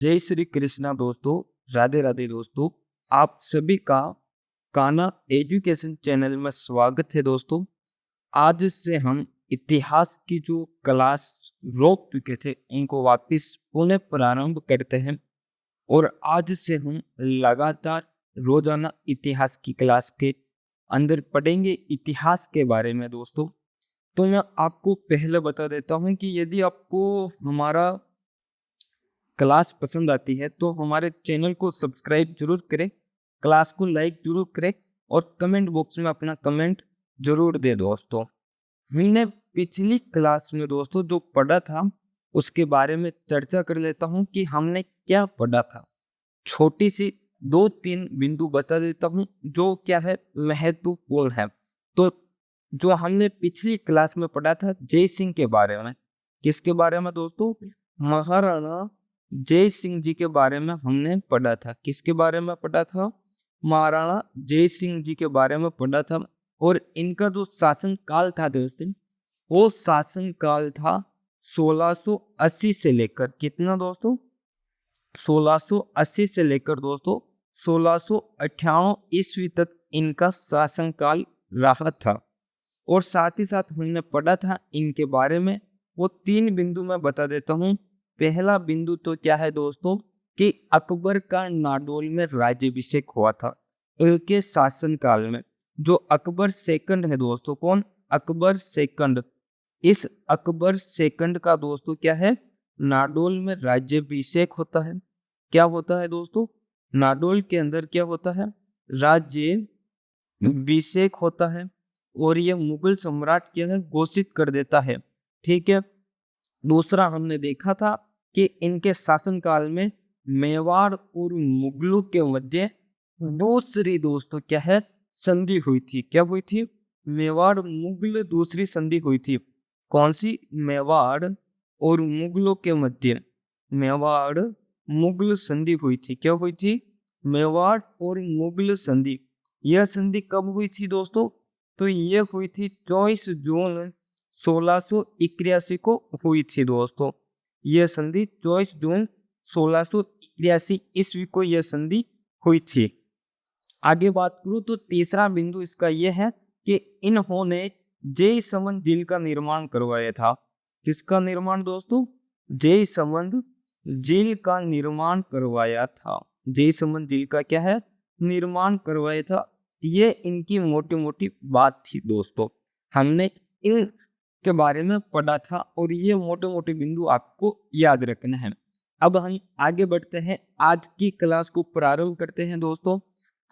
जय श्री कृष्णा दोस्तों, राधे राधे दोस्तों। आप सभी का कान्हा एजुकेशन चैनल में स्वागत है दोस्तों। आज से हम इतिहास की जो क्लास रोक चुके थे उनको वापस पुनः प्रारंभ करते हैं और आज से हम लगातार रोजाना इतिहास की क्लास के अंदर पढ़ेंगे इतिहास के बारे में दोस्तों। तो मैं आपको पहले बता देता हूं कि यदि आपको हमारा क्लास पसंद आती है तो हमारे चैनल को सब्सक्राइब जरूर करें, क्लास को लाइक जरूर करें और कमेंट बॉक्स में अपना कमेंट जरूर दे दोस्तों। हमने पिछली क्लास में दोस्तों जो पढ़ा था उसके बारे में चर्चा कर लेता हूं कि हमने क्या पढ़ा था। छोटी सी 2-3 बिंदु बता देता हूं जो क्या है महत्वपूर्ण है। तो जो हमने पिछली क्लास में पढ़ा था जय सिंह के बारे में, किसके बारे में दोस्तों? महाराणा जय सिंह जी के बारे में हमने पढ़ा था। किसके बारे में पढ़ा था? महाराणा जय सिंह जी के बारे में पढ़ा था। और इनका जो शासन काल था दोस्तों, वो शासन काल था 1680 से लेकर कितना दोस्तों? 1680 से लेकर दोस्तों 1698 ईस्वी तक इनका शासन काल रहा था। और साथ ही साथ हमने पढ़ा था इनके बारे में, वो 3 बिंदु मैं बता देता हूँ। पहला बिंदु तो क्या है दोस्तों कि अकबर का नाडोल में राज्याभिषेक हुआ था इनके शासन काल में। जो अकबर सेकंड है दोस्तों, कौन? अकबर सेकंड। इस अकबर सेकंड का दोस्तों क्या है? नाडोल में राज्याभिषेक होता है। क्या होता है दोस्तों? नाडोल के अंदर क्या होता है? राज्याभिषेक होता है और ये मुगल सम्राट क्या है? घोषित कर देता है। ठीक है। दूसरा हमने देखा था कि इनके शासनकाल में मेवाड़ और मुगलों के मध्य दूसरी दोस्तों क्या है? संधि हुई थी। क्या हुई थी? मेवाड़ मुगल दूसरी संधि हुई थी। कौन सी? मेवाड़ और मुगलों के मध्य मेवाड़ मुगल संधि हुई थी। क्या हुई थी? मेवाड़ और मुगल संधि। यह संधि कब हुई थी दोस्तों? तो यह हुई थी 24 जून 1681 को हुई थी दोस्तों। यह संधि 24 जून 1681 ईस्वी को यह संधि हुई थी। आगे बात करूं तो तीसरा बिंदु इसका यह है कि इन्होंने जयसमंद झील का निर्माण करवाया था। किसका निर्माण दोस्तों? जयसमंद झील का निर्माण करवाया था। जयसमंद झील का क्या है? निर्माण करवाया था। ये इनकी मोटी मोटी बात थी दोस्तों। हमने इन के बारे में पढ़ा था और ये मोटे मोटे बिंदु आपको याद रखना है। अब हम आगे बढ़ते हैं, आज की क्लास को प्रारंभ करते हैं दोस्तों।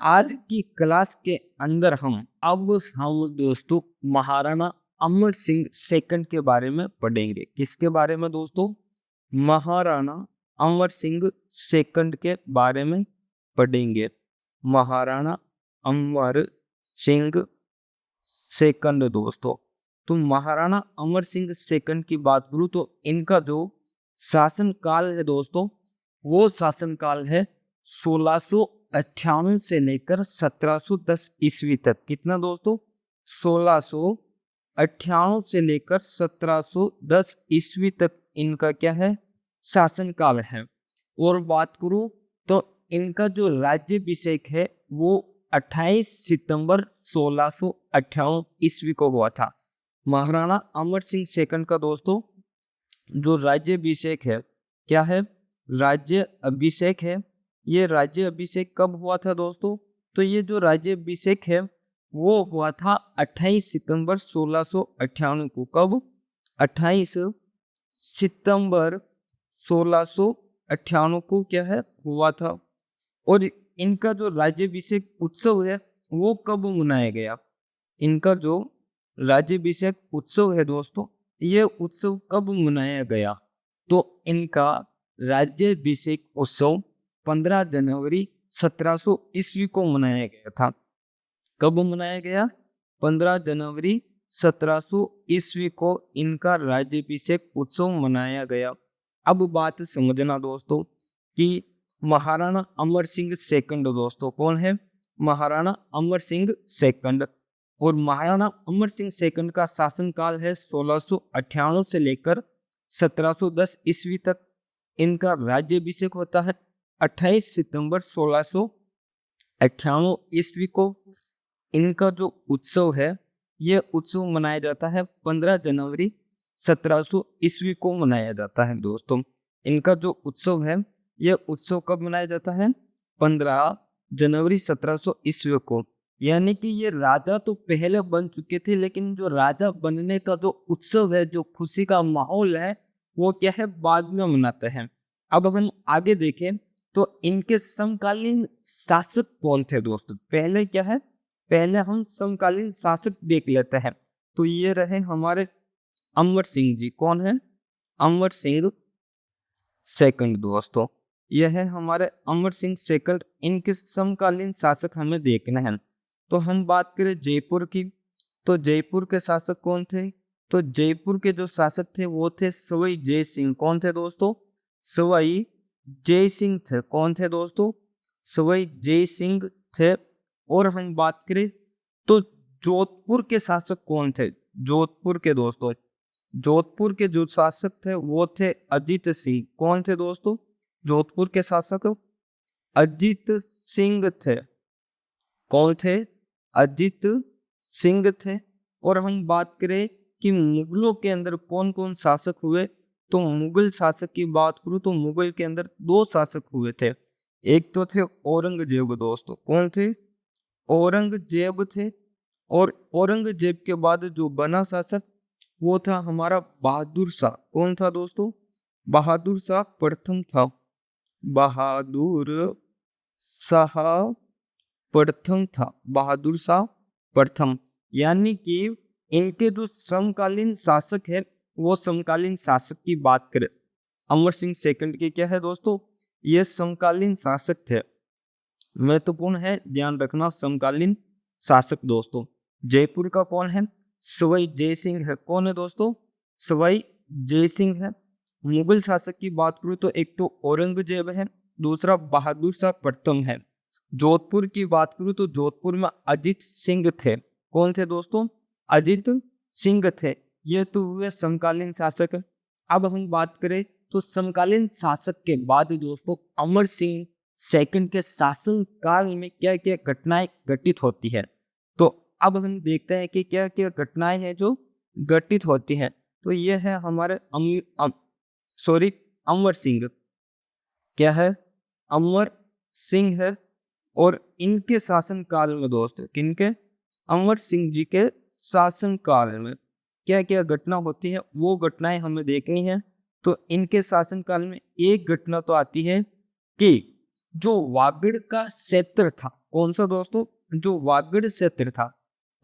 आज की क्लास के अंदर हम दोस्तों महाराणा अमर सिंह सेकंड के बारे में पढ़ेंगे। किसके बारे में दोस्तों? महाराणा अमर सिंह सेकंड के बारे में पढ़ेंगे। महाराणा अमर सिंह सेकंड दोस्तों। तो महाराणा अमर सिंह सेकंड की बात करूं तो इनका जो शासन काल है दोस्तों, वो शासन काल है 1698 से लेकर 1710 ईस्वी तक। कितना दोस्तों? 1698 से लेकर 1710 ईस्वी तक इनका क्या है? शासन काल है। और बात करूं तो इनका जो राज्याभिषेक है वो 28 सितंबर 1698 ईस्वी को हुआ था। महाराणा अमर सिंह सेकंड का दोस्तों जो राज्याभिषेक है, क्या है? राज्याभिषेक है। ये राज्याभिषेक कब हुआ था दोस्तों? तो ये जो राज्याभिषेक है वो हुआ था 28 सितंबर 1698 को। कब? 28 सितंबर 1698 को क्या है? हुआ था। और इनका जो राज्याभिषेक उत्सव है वो कब मनाया गया? इनका जो राज्याभिषेक उत्सव है दोस्तों, ये उत्सव कब मनाया गया? तो इनका राज्याभिषेक उत्सव 15 जनवरी 1700 ईस्वी को मनाया गया था। कब मनाया गया? 15 जनवरी 1700 ईस्वी को इनका राज्याभिषेक उत्सव मनाया गया। अब बात समझना दोस्तों कि महाराणा अमर सिंह सेकंड दोस्तों कौन है? महाराणा अमर सिंह सेकंड। और महाराणा अमर सिंह सेकंड का शासन काल है 1698 से लेकर 1710 ईस्वी तक। इनका राज्याभिषेक होता है 28 सितंबर 1698 ईस्वी को। इनका जो उत्सव है ये उत्सव मनाया जाता है 15 जनवरी 1700 ईस्वी को मनाया जाता है दोस्तों। इनका जो उत्सव है ये उत्सव कब मनाया जाता है? 15 जनवरी 1700 ईस्वी को। यानी कि ये राजा तो पहले बन चुके थे, लेकिन जो राजा बनने का जो उत्सव है, जो खुशी का माहौल है, वो क्या है, बाद में मनाते हैं। अब हम आगे देखें तो इनके समकालीन शासक कौन थे दोस्तों? पहले क्या है, पहले हम समकालीन शासक देख लेते हैं। तो ये रहे हमारे अमर सिंह जी। कौन है? अमर सिंह सेकंड दोस्तों। यह है हमारे अमर सिंह सेकंड। इनके समकालीन शासक हमें देखना है। तो हम बात करें जयपुर की, तो जयपुर के शासक कौन थे? तो जयपुर के जो शासक थे वो थे सवाई जय सिंह। कौन थे दोस्तों? सवाई जय सिंह थे। कौन थे दोस्तों? सवाई जय सिंह थे। और हम बात करें तो जोधपुर के शासक कौन थे? जोधपुर के दोस्तों, जोधपुर के जो शासक थे वो थे अजीत सिंह। कौन थे दोस्तों? जोधपुर के शासक अजीत सिंह थे। कौन थे? अजीत सिंह थे। और हम बात करें कि मुगलों के अंदर कौन कौन शासक हुए, तो मुगल शासक की बात करूं तो मुगल के अंदर 2 शासक हुए थे। एक तो थे औरंगजेब दोस्तों। कौन थे? औरंगजेब थे। और औरंगजेब के बाद जो बना शासक वो था हमारा बहादुर शाह। कौन था दोस्तों? बहादुर शाह प्रथम था। बहादुर शाह प्रथम था। बहादुर शाह प्रथम। यानी कि इनके जो समकालीन शासक है वो समकालीन शासक की बात करें अमर सिंह सेकंड के क्या है दोस्तों? ये समकालीन शासक थे। महत्वपूर्ण है ध्यान रखना समकालीन शासक दोस्तों। जयपुर का कौन है? सवाई जय सिंह है। कौन है दोस्तों? सवाई जय सिंह है। मुगल शासक की बात करूं तो एक तो औरंगजेब है, दूसरा बहादुर शाह प्रथम है। जोधपुर की बात करूं तो जोधपुर में अजीत सिंह थे। कौन थे दोस्तों? अजीत सिंह थे। ये तो हुए समकालीन शासक। अब हम बात करें तो समकालीन शासक के बाद दोस्तों अमर सिंह सेकंड के शासन काल में क्या क्या घटनाएं घटित होती है। तो अब हम देखते हैं कि क्या क्या घटनाएं हैं जो घटित होती हैं। तो यह है हमारे अमर सिंह। क्या है? अमर सिंह है। और इनके शासन काल में दोस्तों, किनके? अमर सिंह जी के शासन काल में क्या क्या घटना होती है वो घटनाएं हमें देखनी है। तो इनके शासन काल में एक घटना तो आती है कि जो वागड़ का क्षेत्र था, कौन सा दोस्तों? जो वागड़ क्षेत्र था।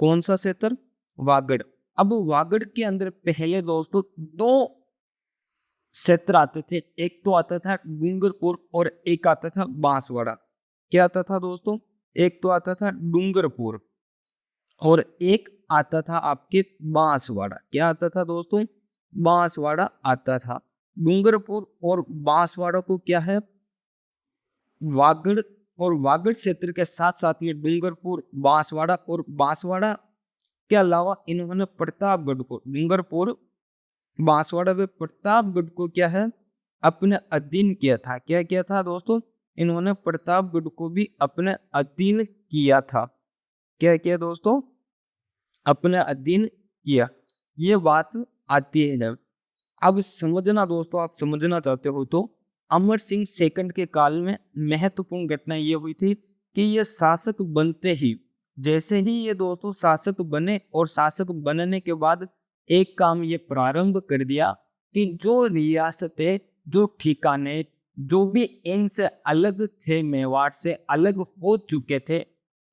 कौन सा क्षेत्र? वागड़। अब वागड़ के अंदर पहले दोस्तों 2 क्षेत्र आते थे। एक तो आता था डूंगरपुर और एक आता था बांसवाड़ा। क्या आता था दोस्तों? एक तो आता था डूंगरपुर और एक आता था आपके बांसवाड़ा। क्या आता था दोस्तों? बांसवाड़ा आता था। डूंगरपुर और बांसवाड़ा को क्या है, वागड़ और वागड़ क्षेत्र के साथ साथ ये डूंगरपुर, बांसवाड़ा और बांसवाड़ा के अलावा इन्होंने प्रतापगढ़ को, डूंगरपुर बांसवाड़ा में प्रतापगढ़ को क्या है, अपने अधीन किया था। क्या किया था दोस्तों? इन्होंने प्रतापगढ़ को भी अपने अधीन किया था। क्या किया दोस्तों? अपने अधीन किया। ये बात आती है। अब समझना दोस्तों, आप समझना चाहते हो तो अमर सिंह सेकंड के काल में महत्वपूर्ण घटना ये हुई थी कि ये शासक बनते ही, जैसे ही ये दोस्तों शासक बने और शासक बनने के बाद एक काम ये प्रारंभ कर दिया कि जो रियासतें, जो ठिकाने, जो भी इनसे अलग थे, मेवाड़ से अलग हो चुके थे,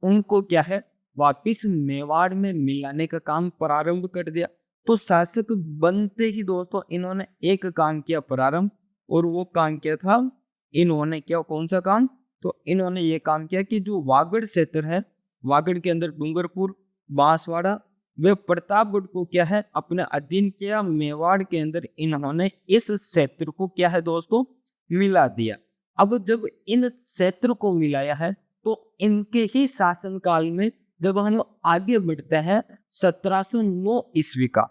उनको क्या है, वापिस मेवाड़ में मिलाने का काम प्रारंभ कर दिया। तो शासक बनते ही दोस्तों इन्होंने एक काम किया प्रारंभ, और वो काम क्या था? इन्होंने क्या, कौन सा काम? तो इन्होंने ये काम किया कि जो वागड़ क्षेत्र है, वागड़ के अंदर डूंगरपुर, बांसवाड़ा, वे प्रतापगढ़ को क्या है, अपने अधीन किया। मेवाड़ के अंदर इन्होंने इस क्षेत्र को क्या है दोस्तों, मिला दिया। अब जब इन क्षेत्र को मिलाया है तो इनके ही शासन काल में जब हम आगे बढ़ते हैं 1709 ईस्वी का,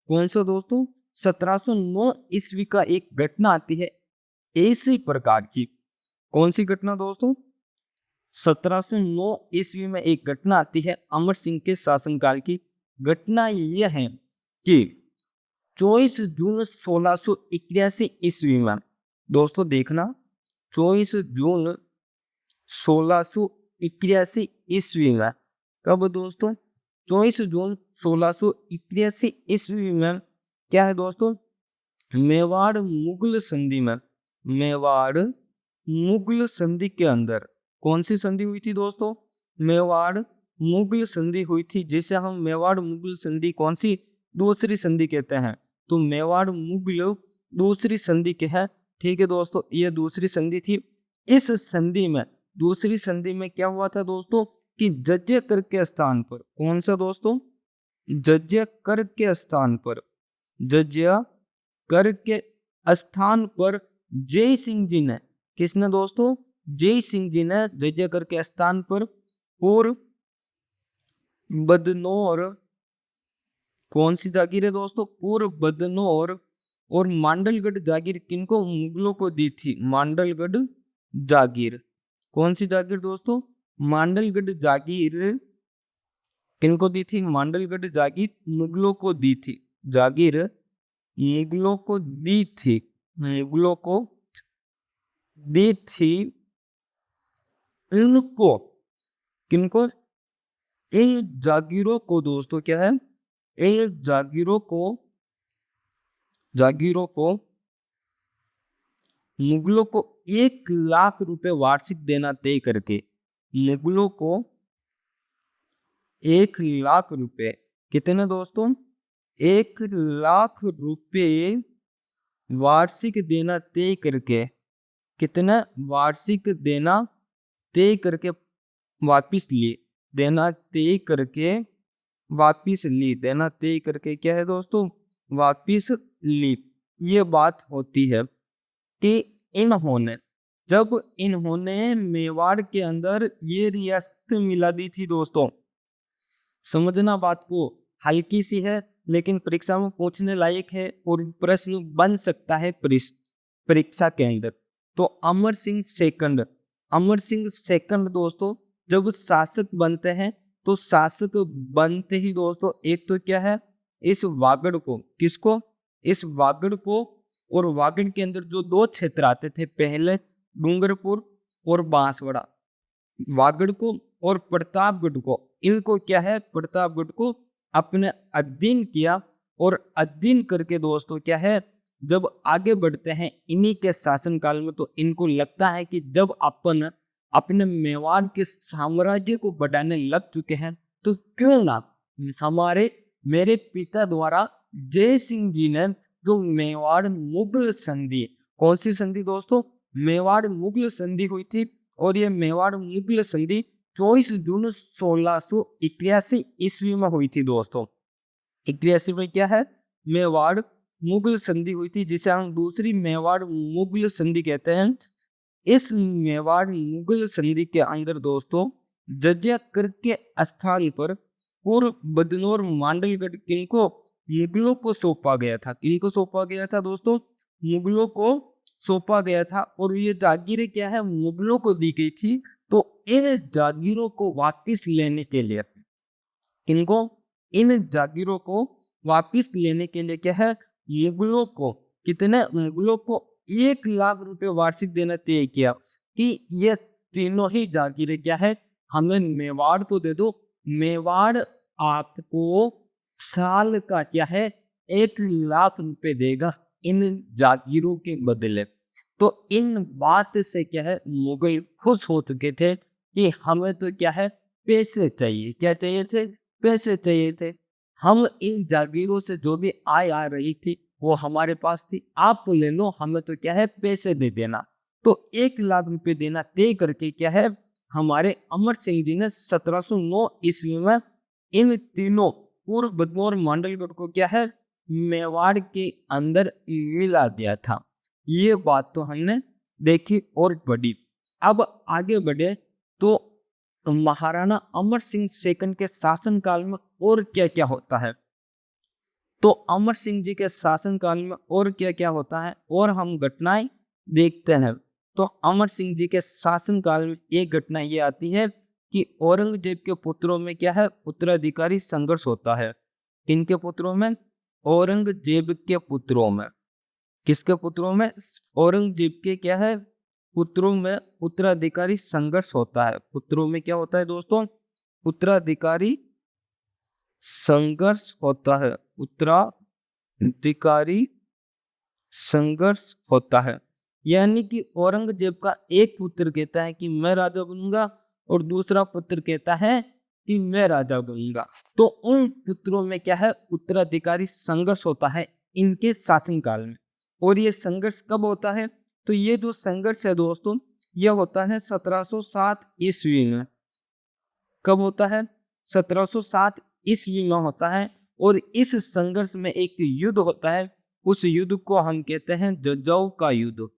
कौन सा दोस्तों? 1709 ईस्वी का एक घटना आती है। इसी प्रकार की कौन सी घटना दोस्तों, 1709 ईस्वी में एक घटना आती है अमर सिंह के शासनकाल की। घटना यह है कि 24 जून 1681 ईस्वी में दोस्तों देखना, 24 जून 1681 ईस्वी में, कब दोस्तों, 24 जून 1681 ईस्वी में क्या है दोस्तों, मेवाड़ मुगल संधि में, मेवाड़ मुगल संधि के अंदर कौन सी संधि हुई थी दोस्तों, मेवाड़ मुगल संधि हुई थी, जिसे हम मेवाड़ मुगल संधि कौन सी, दूसरी संधि कहते हैं। तो मेवाड़ मुगल दूसरी संधि के है, ठीक है दोस्तों, ये दूसरी संधि थी। इस संधि में, दूसरी संधि में क्या हुआ था दोस्तों कि जज्जे कर के स्थान पर, कौन सा दोस्तों, जज्जे कर के स्थान पर, जज्जे कर के स्थान पर जय सिंह जी ने, किसने दोस्तों, जय सिंह जी ने जज्जे कर के स्थान पर पूर्व बदनौर, कौन सी जागीर है दोस्तों, पूर्व बदनौर और मांडलगढ़ जागीर किनको, मुगलों को दी थी। मांडलगढ़ जागीर, कौन सी जागीर दोस्तों, मांडलगढ़ जागीर किनको दी थी, मांडलगढ़ जागीर मुगलों को दी थी। जागीर मुगलों को दी थी, मुगलों को दी थी। इनको, किनको, इन जागीरों को दोस्तों क्या है, इन जागीरों को मुगलों को 1 लाख रुपए वार्षिक देना तय करके, मुगलों को 1 लाख रुपए, कितने दोस्तों, 1 लाख रुपए वार्षिक देना तय करके, कितना वार्षिक देना तय करके वापिस लिए, देना तय करके वापिस ली, देना तय करके क्या है दोस्तों, वापिस ली। ये बात होती है कि इन्होंने, जब इन्होंने मेवाड़ के अंदर ये रियासत मिला दी थी दोस्तों, समझना बात को, हल्की सी है लेकिन परीक्षा में पूछने लायक है और प्रश्न बन सकता है परीक्षा के अंदर। तो अमर सिंह सेकंड दोस्तों जब शासक बनते हैं, तो शासक बनते ही दोस्तों एक तो क्या है, इस वागड़ को, किसको, इस वागड़ को, और वागड़ के अंदर जो 2 क्षेत्र आते थे, पहले डूंगरपुर और बांसवाड़ा, वागड़ को और प्रतापगढ़ को, इनको क्या है, प्रतापगढ़ को अपने अधीन किया। और अधीन करके दोस्तों क्या है, जब आगे बढ़ते हैं इन्हीं के शासनकाल में, तो इनको लगता है कि जब अपन अपने मेवाड़ के साम्राज्य को बढ़ाने लग चुके हैं, तो क्यों ना मेरे पिता द्वारा जय सिंह जी ने जो मेवाड़ मुगल संधि, कौन सी संधि दोस्तों, मेवाड़ मुगल संधि हुई थी, और ये मेवाड़ मुगल संधि 24 जून 1681 ईस्वी में हुई थी दोस्तों। 81 में क्या है, मेवाड़ मुगल संधि हुई थी, जिसे हम दूसरी मेवाड़ मुगल संधि कहते हैं। इस मेवाड़ मुगल संधि के अंदर दोस्तों जज्जा कर के स्थान पर पूर्व बदनौर मांडलगढ़ किनको, मुगलों को सौंपा गया था। किनको सौंपा गया था दोस्तों, मुगलों को सौंपा गया था। और ये जागीरें क्या है, मुगलों को दी गई थी। तो इन जागीरों को वापस लेने के लिए, किनको, इन जागीरों को वापस लेने के लिए क्या है, मुगलों को, कितने, मुगलों को 1 लाख रुपए वार्षिक देना तय किया कि ये तीनों ही जागीरें क्या है, हमें मेवाड़ को दे दो। मेवाड़ आपको साल का क्या है, 1 लाख रुपए देगा इन जागीरों के बदले। तो इन बात से क्या है, मुगल खुश हो चुके थे कि हमें तो क्या है, पैसे चाहिए। क्या चाहिए थे, पैसे चाहिए थे। हम इन जागीरों से जो भी आय आ रही थी वो हमारे पास थी, आप ले लो, हमें तो क्या है, पैसे दे देना। तो 1 लाख रुपए देना तय करके क्या है, हमारे अमर सिंह जी ने 1709 ईस्वी में इन तीनों पूर्व बदनौर मांडलगढ़ को क्या है, मेवाड़ के अंदर मिला दिया था। ये बात तो हमने देखी और पढ़ी। अब आगे बढ़े तो महाराणा अमर सिंह सेकंड के शासनकाल में और क्या क्या होता है। तो अमर सिंह जी के शासनकाल में और क्या क्या होता है और हम घटनाएं देखते हैं तो अमर सिंह जी के शासनकाल में एक घटना ये आती है कि औरंगजेब के पुत्रों में क्या है, उत्तराधिकारी संघर्ष होता है। किनके पुत्रों में? औरंगजेब के पुत्रों में। किसके पुत्रों में? औरंगजेब के क्या है, पुत्रों में उत्तराधिकारी संघर्ष होता है। पुत्रों में क्या होता है दोस्तों? उत्तराधिकारी संघर्ष होता है। उत्तराधिकारी संघर्ष होता है, यानी कि औरंगजेब का एक पुत्र कहता है कि मैं राजा बनूंगा और दूसरा पुत्र कहता है कि मैं राजा बनूंगा। तो उन पुत्रों में क्या है, उत्तराधिकारी संघर्ष होता है इनके शासनकाल में। और ये संघर्ष कब होता है? तो ये जो संघर्ष है दोस्तों, ये होता है 1707 ईस्वी में। कब होता है? 1707 ईस्वी में होता है। और इस संघर्ष में एक युद्ध होता है, उस युद्ध को हम कहते हैं जज्जाऊ का युद्ध।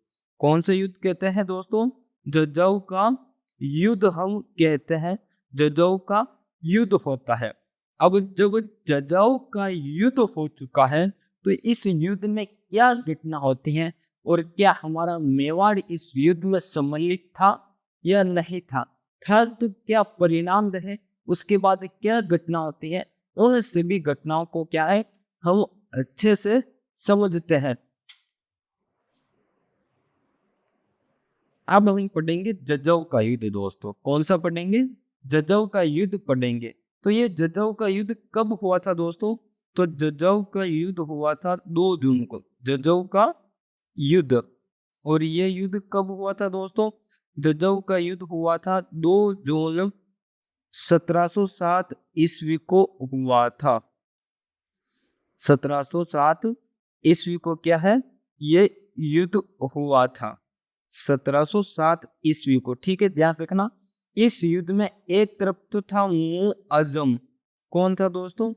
कौन सा युद्ध कहते हैं दोस्तों? जज्जाऊ का युद्ध हम कहते हैं। जज्जाऊ का युद्ध होता है। अब जब जज्जाऊ का युद्ध हो चुका है तो इस युद्ध में क्या घटना होती है और क्या हमारा मेवाड़ इस युद्ध में सम्मिलित था या नहीं था तो क्या परिणाम रहे, उसके बाद क्या घटना होती है, उन सभी घटनाओं को क्या है हम अच्छे से समझते हैं। अब हम पढ़ेंगे जज्जाऊ का युद्ध दोस्तों। कौन सा पढ़ेंगे? जज्जाऊ का युद्ध पढ़ेंगे। तो ये जज्जाऊ का युद्ध कब हुआ था दोस्तों? तो जज्जाऊ का युद्ध हुआ था 2 जून को। जज्जाऊ का युद्ध। और ये युद्ध कब हुआ था दोस्तों? जज्जाऊ का युद्ध हुआ था 2 जून 1707 ईस्वी को हुआ था। 1707 ईस्वी को क्या है, ये युद्ध हुआ था 1707 ईस्वी को। ठीक है, ध्यान रखना। इस युद्ध में एक तरफ तो था मुअज़्ज़म। कौन था दोस्तों?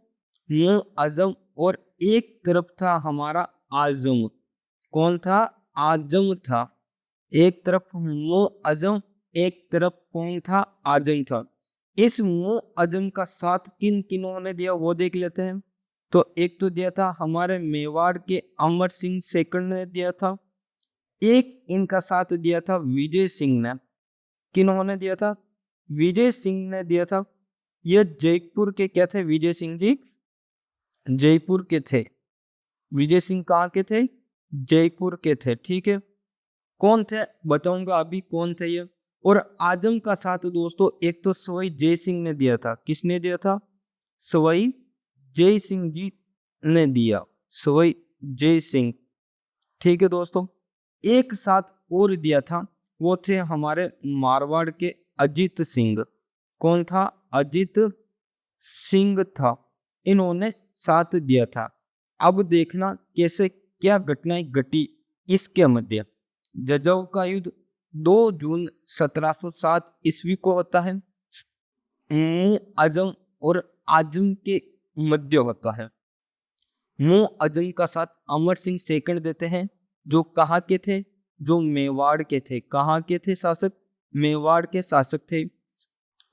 मुअज़्ज़म। और एक तरफ था हमारा आजम। कौन था? आजम था। एक तरफ मुअज़्ज़म, एक तरफ कौन था? आजम था। इस मुअज़्ज़म का साथ किन किनों ने दिया वो देख लेते हैं। तो एक तो दिया था हमारे मेवाड़ के अमर सिंह सेकंड ने दिया था। एक इनका साथ दिया था विजय सिंह ने। किन्होंने दिया था? विजय सिंह ने दिया था। ये जयपुर के क्या थे विजय सिंह जी? जयपुर के थे। विजय सिंह कहाँ के थे? जयपुर के थे। ठीक है, कौन थे बताऊंगा अभी कौन थे ये। और आजम का साथ दोस्तों एक तो सवाई जय सिंह ने दिया था। किसने दिया था? सवाई जय सिंह जी ने दिया। सवाई जय सिंह। ठीक है दोस्तों, एक साथ और दिया था, वो थे हमारे मारवाड़ के अजीत सिंह। कौन था? अजीत सिंह था। इन्होंने साथ दिया था। अब देखना कैसे क्या घटनाएं घटी इसके मध्य। जज्जाऊ का युद्ध 2 जून 1707 ईस्वी को होता है। मुअज़्ज़म और आजम के मध्य होता है। मुअज़्ज़म का साथ अमर सिंह सेकंड देते हैं, जो कहाँ के थे? जो मेवाड़ के थे। कहाँ के थे शासक? मेवाड़ के शासक थे।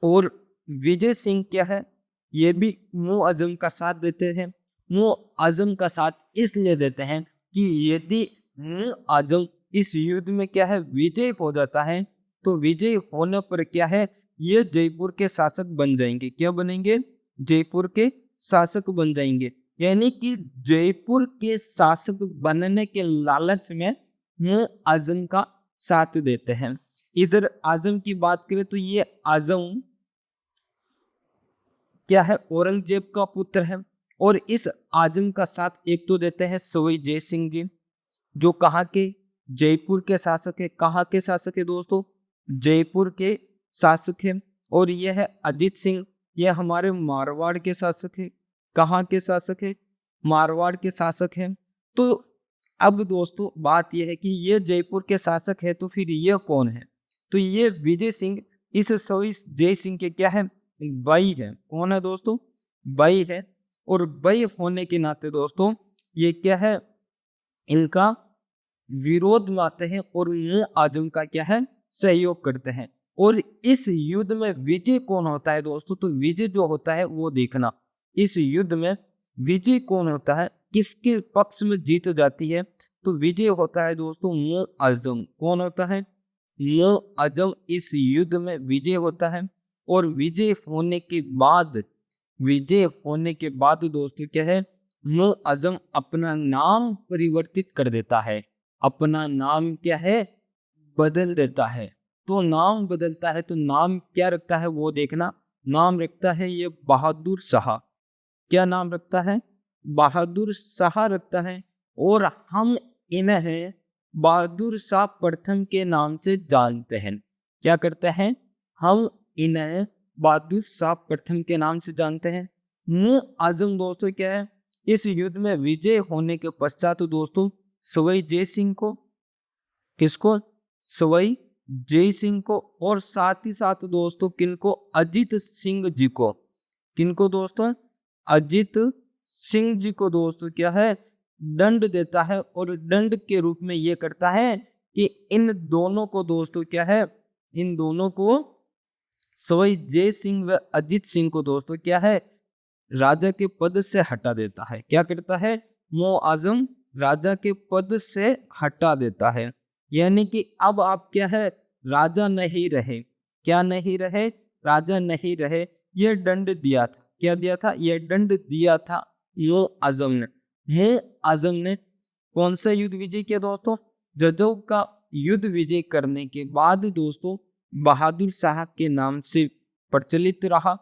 और विजय सिंह क्या है, ये भी मुअज़्ज़म का साथ देते हैं। मुअज़्ज़म का साथ इसलिए देते हैं कि यदि मुअज़्ज़म इस युद्ध में क्या है विजय हो जाता है तो विजय होने पर क्या है ये जयपुर के शासक बन जाएंगे। क्या बनेंगे? जयपुर के शासक बन जाएंगे। यानी कि जयपुर के शासक बनने के लालच में मुअज़्ज़म का साथ देते हैं। इधर आजम की बात करें तो ये आजम क्या है? औरंगजेब का पुत्र है। और इस आजम का साथ एक तो देते हैं सवाई जय सिंह जी, जो कहाँ के? जयपुर के शासक है। कहाँ के शासक है दोस्तों? जयपुर के शासक है। और यह है अजीत सिंह, यह हमारे मारवाड़ के शासक है। कहाँ के शासक है? मारवाड़ के शासक है। तो अब दोस्तों बात यह है कि ये जयपुर के शासक है तो फिर ये कौन है? तो ये विजय सिंह इस सवाई जय सिंह के क्या है? भाई है। कौन है दोस्तों? भाई है। और भाई होने के नाते दोस्तों ये क्या है, इनका विरोध में आते हैं और मुअज़्ज़म का क्या है सहयोग करते हैं। और इस युद्ध में विजय कौन होता है दोस्तों? तो विजय जो होता है वो देखना, इस युद्ध में विजय कौन होता है, किसके पक्ष में जीत जाती है, तो विजय होता है दोस्तों मुअज़्ज़म। कौन होता है? मुअज़्ज़म इस युद्ध में विजय होता है। और विजय होने के बाद दोस्तों क्या है, मुअज़्ज़म अपना नाम परिवर्तित कर देता है। अपना नाम क्या है? बदल देता है। तो नाम बदलता है तो नाम क्या रखता है वो देखना। नाम रखता है ये बहादुर शाह। क्या नाम रखता है? बहादुर शाह रखता है। और हम इन्हें बहादुर शाह प्रथम के नाम से जानते हैं। क्या करते हैं? हम इन्हें बहादुर शाह प्रथम के नाम से जानते हैं। मुअज़्ज़म दोस्तों क्या है, इस युद्ध में विजय होने के पश्चात दोस्तों सवाई जय सिंह को, किसको? सवाई जय सिंह को, और साथ ही साथ दोस्तों किनको? अजीत सिंह जी को। किनको दोस्तों? अजीत सिंह जी को दोस्तों क्या है, दंड देता है। और दंड के रूप में ये करता है कि इन दोनों को दोस्तों क्या है, इन दोनों को, सवाई जय सिंह व अजीत सिंह को दोस्तों क्या है, राजा के पद से हटा देता है। क्या करता है? मुअज़्ज़म राजा के पद से हटा देता है। यानी कि अब आप क्या है, राजा नहीं रहे। क्या नहीं रहे? राजा नहीं रहे। यह दंड दिया था। क्या दिया था? यह दंड दिया था मुअज़्ज़म ने। मुअज़्ज़म ने कौन सा युद्ध विजय किया दोस्तों? जजौ का युद्ध विजय करने के बाद दोस्तों बहादुर शाह के नाम से प्रचलित रहा।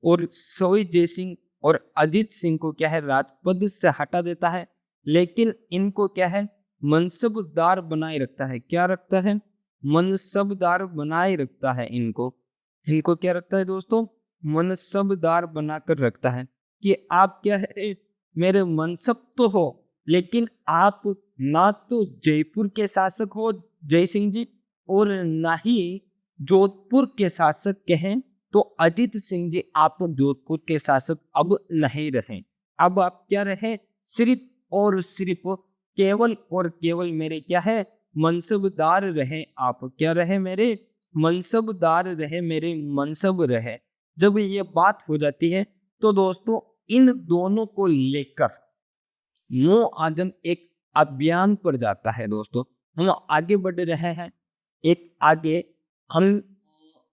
और सवाई जय सिंह और अजीत सिंह को क्या है, राजपद से हटा देता है। लेकिन इनको क्या है, मनसबदार बनाए रखता है। क्या रखता है? मनसबदार बनाए रखता है। इनको क्या रखता है दोस्तों? मनसबदार बनाकर रखता है कि आप क्या है, मेरे मनसब तो हो, लेकिन आप ना तो जयपुर के शासक हो जय सिंह जी, और ना ही जोधपुर के शासक कहें तो अजीत सिंह जी, आप जोधपुर के शासक अब नहीं रहे। अब आप क्या रहे? सिर्फ और सिर्फ केवल और केवल मेरे क्या है, मनसबदार रहे। आप क्या रहे? मेरे मनसबदार रहे, मेरे मनसब रहे। जब ये बात हो जाती है तो दोस्तों इन दोनों को लेकर मुअज़्ज़म एक अभियान पर जाता है। दोस्तों हम आगे बढ़ रहे हैं। एक आगे हम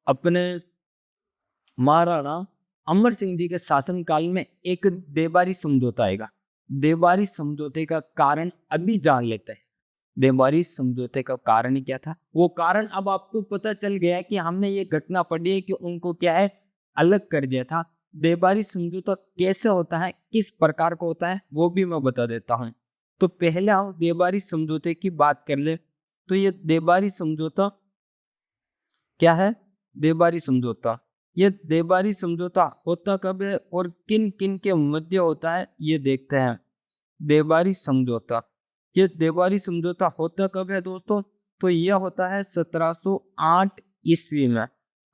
अपने महाराणा अमर सिंह जी के शासनकाल में एक देबारी समझौता आएगा। देबारी समझौते का कारण अभी जान लेते हैं। देबारी समझौते का कारण क्या था? वो कारण अब आपको पता चल गया कि हमने ये घटना पढ़ी है कि उनको क्या है, अलग कर दिया था। देबारी समझौता कैसे होता है, किस प्रकार का होता है, वो भी मैं बता देता हूँ। तो पहले हम देबारी समझौते की बात कर ले। तो ये देबारी समझौता क्या है? देबारी समझौता, ये देबारी समझौता होता कब है और किन किन के मध्य होता है, ये देखते हैं। देबारी समझौता, ये देबारी समझौता होता कब है दोस्तों? तो यह होता है 1708 ईस्वी में।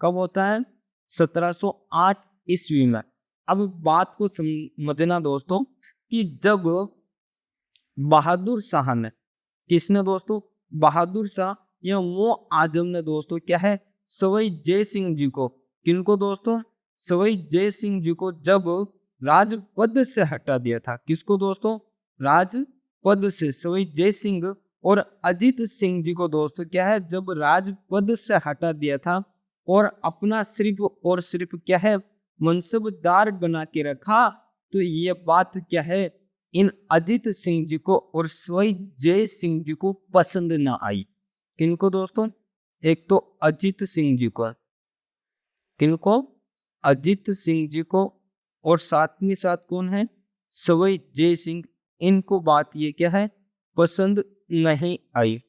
कब होता है? 1708 ईस्वी में। अब बात को समझना दोस्तों कि जब बहादुर शाह ने, किसने दोस्तों? बहादुर शाह या मुअज़्ज़म ने दोस्तों क्या है, सवाई जय सिंह जी को, किनको दोस्तों? सवाई जय सिंह जी को जब राजपद से हटा दिया था। किसको दोस्तों? राजपद से सवाई जय सिंह और अजीत सिंह जी को दोस्तों क्या है, जब राजपद से हटा दिया था और अपना सिर्फ और सिर्फ क्या है, मनसबदार बना के रखा, तो ये बात क्या है, इन अजीत सिंह जी को और सवाई जय सिंह जी को पसंद ना आई। किनको दोस्तों? एक तो अजीत सिंह जी को, किनको? अजीत सिंह जी को, और साथ में साथ कौन है? सवाई जय सिंह। इनको बात ये क्या है, पसंद नहीं आई।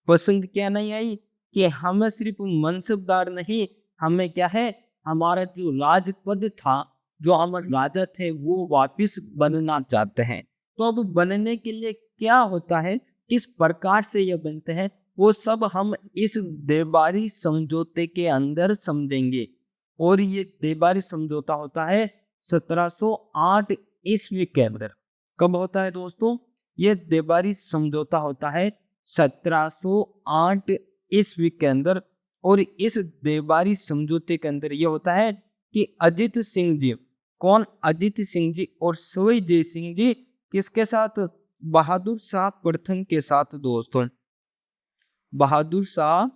पसंद क्या नहीं आई कि हमें सिर्फ मनसबदार नहीं, हमें क्या है, हमारा जो राजपद था, जो हमारे राजा थे, वो वापस बनना चाहते हैं। तो अब बनने के लिए क्या होता है, किस प्रकार से ये बनते हैं, वो सब हम इस देबारी समझौते के अंदर समझेंगे। और ये देबारी समझौता होता है 1708 ईस्वी के अंदर। कब होता है दोस्तों? ये देबारी समझौता होता है 1708 ईस्वी के अंदर। और इस देबारी समझौते के अंदर ये होता है कि अजीत सिंह जी, कौन? अजीत सिंह जी और सवाई जय सिंह जी किसके साथ? बहादुर शाह प्रथम के साथ दोस्तों, बहादुर शाह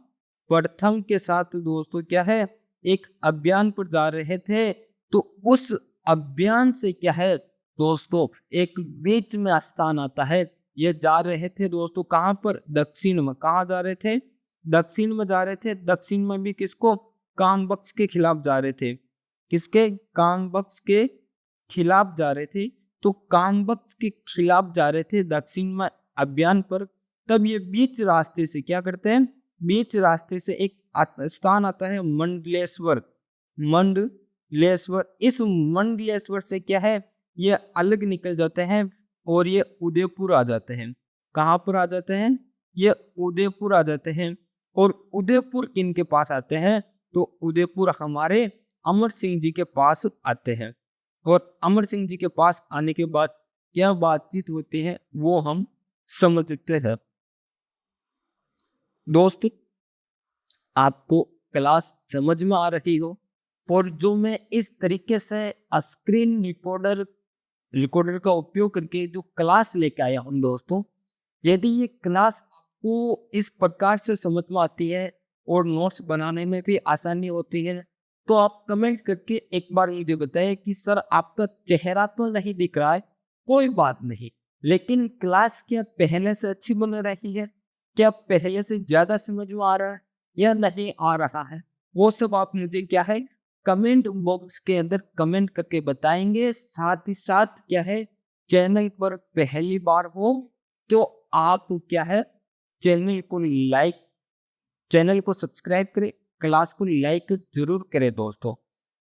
प्रथम के साथ दोस्तों क्या है, एक अभियान पर जा रहे थे। तो उस अभियान से क्या है दोस्तों, एक बीच में स्थान आता है। ये जा रहे थे दोस्तों कहाँ पर, दक्षिण में। कहाँ जा रहे थे, दक्षिण में जा रहे थे। दक्षिण में भी किसको, कामबख्श के खिलाफ जा रहे थे। किसके, कामबख्श के खिलाफ जा रहे थे। तो कामबख्श के खिलाफ जा रहे थे दक्षिण में अभियान पर। तब ये बीच रास्ते से क्या करते हैं, बीच रास्ते से एक स्थान आता है मंडलेश्वर। मंडलेश्वर, इस मंडलेश्वर से क्या है, ये अलग निकल जाते हैं और ये उदयपुर आ जाते हैं। कहाँ पर आ जाते हैं, ये उदयपुर आ जाते हैं। और उदयपुर किन के पास आते हैं, तो उदयपुर हमारे अमर सिंह जी के पास आते हैं। और अमर सिंह जी के पास आने के बाद क्या बातचीत होती है वो हम समझते हैं। दोस्त आपको क्लास समझ में आ रही हो, और जो मैं इस तरीके से स्क्रीन रिकॉर्डर का उपयोग करके जो क्लास लेके आया हूँ दोस्तों, यदि ये क्लास आपको इस प्रकार से समझ में आती है और नोट्स बनाने में भी आसानी होती है, तो आप कमेंट करके एक बार मुझे बताएं कि सर आपका चेहरा तो नहीं दिख रहा है, कोई बात नहीं, लेकिन क्लास क्या पहले से अच्छी बन रही है, क्या पहले से ज्यादा समझ में आ रहा है या नहीं आ रहा है, वो सब आप मुझे क्या है कमेंट बॉक्स के अंदर कमेंट करके बताएंगे। साथ ही साथ क्या है, चैनल पर पहली बार हो तो आप क्या है चैनल को सब्सक्राइब करें, क्लास को लाइक जरूर करें दोस्तों।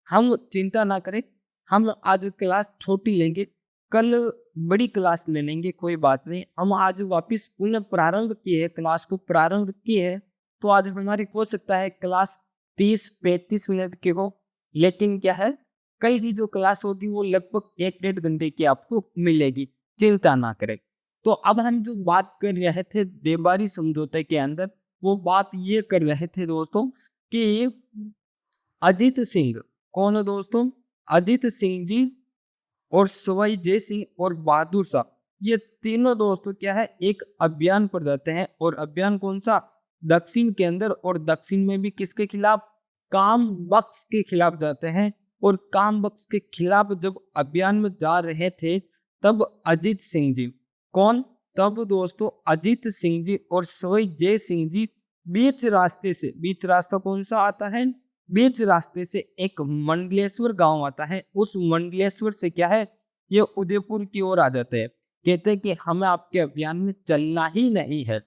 हम चिंता ना करें, हम आज क्लास छोटी लेंगे, कल बड़ी क्लास ले लेंगे, कोई बात नहीं। हम आज वापस पुनः प्रारंभ किए, क्लास को प्रारंभ किए, तो आज हमारी हो सकता है क्लास 30-35 मिनट की हो, लेकिन क्या है कल की जो क्लास होगी वो लगभग 1-1.5 घंटे की आपको मिलेगी, चिंता ना करें। तो अब हम जो बात कर रहे थे देबारी समझौते के अंदर, वो बात ये कर रहे थे दोस्तों कि अजीत सिंह, कौन है दोस्तों, अजीत सिंह जी और सवाई जय सिंह और बहादुर शाह, ये तीनों दोस्तों क्या है एक अभियान पर जाते हैं। और अभियान कौन सा, दक्षिण के अंदर, और दक्षिण में भी किसके खिलाफ, कामबख्श के खिलाफ जाते हैं। और कामबख्श के खिलाफ जब अभियान में जा रहे थे तब अजीत सिंह जी, कौन, तब दोस्तों अजीत सिंह जी और सवाई जय सिंह जी बीच रास्ते से, बीच रास्ता कौन सा आता है, बीच रास्ते से एक मंडलेश्वर गांव आता है। उस मंडलेश्वर से क्या है ये उदयपुर की ओर आ जाते हैं। कहते हैं कि हमें आपके अभियान में चलना ही नहीं है।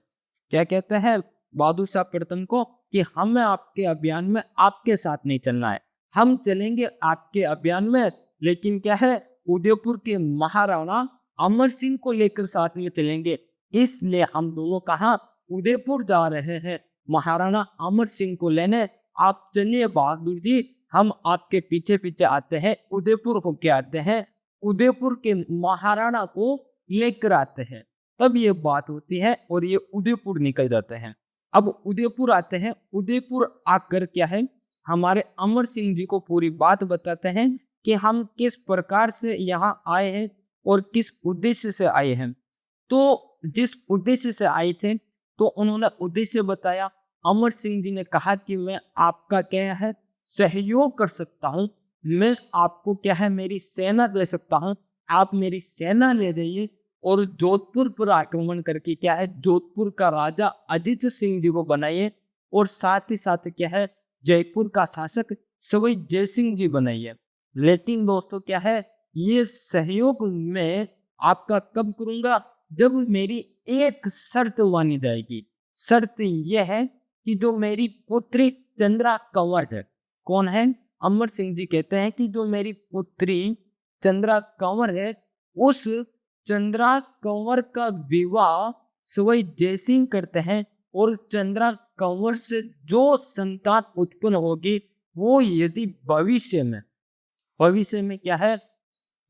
क्या कहते हैं बहादुर शाह प्रथम को कि हमें आपके अभियान में आपके साथ नहीं चलना है, हम चलेंगे आपके अभियान में, लेकिन क्या है उदयपुर के महाराणा अमर सिंह को लेकर साथ में चलेंगे। इसलिए हम दोनों कहाँ उदयपुर जा रहे हैं महाराणा अमर सिंह को लेने। आप चलिए बहादुर जी, हम आपके पीछे पीछे आते हैं, उदयपुर होके आते हैं, उदयपुर के महाराणा को लेकर आते हैं। तब ये बात होती है और ये उदयपुर निकल जाते हैं। अब उदयपुर आते हैं, उदयपुर आकर क्या है हमारे अमर सिंह जी को पूरी बात बताते हैं कि हम किस प्रकार से यहाँ आए हैं और किस उद्देश्य से आए हैं। तो जिस उद्देश्य से आए थे तो उन्होंने उद्देश्य बताया। अमर सिंह जी ने कहा कि मैं आपका क्या है सहयोग कर सकता हूँ, मैं आपको क्या है मेरी सेना दे सकता हूँ, आप मेरी सेना ले जाइए और जोधपुर पर आक्रमण करके क्या है जोधपुर का राजा अजीत सिंह जी को बनाइए, और साथ ही साथ क्या है जयपुर का शासक सवाई जय सिंह जी बनाइए। लेकिन दोस्तों क्या है ये सहयोग मैं आपका कब करूंगा, जब मेरी एक शर्त मानी जाएगी। शर्त यह है कि जो मेरी पुत्री चंद्रा कंवर है, कौन है, अमर सिंह जी कहते हैं कि जो मेरी पुत्री चंद्रा कंवर है, उस चंद्रा कंवर का विवाह सवाई जय सिंह करते हैं। और चंद्रा कंवर से जो संतान उत्पन्न होगी वो यदि भविष्य में क्या है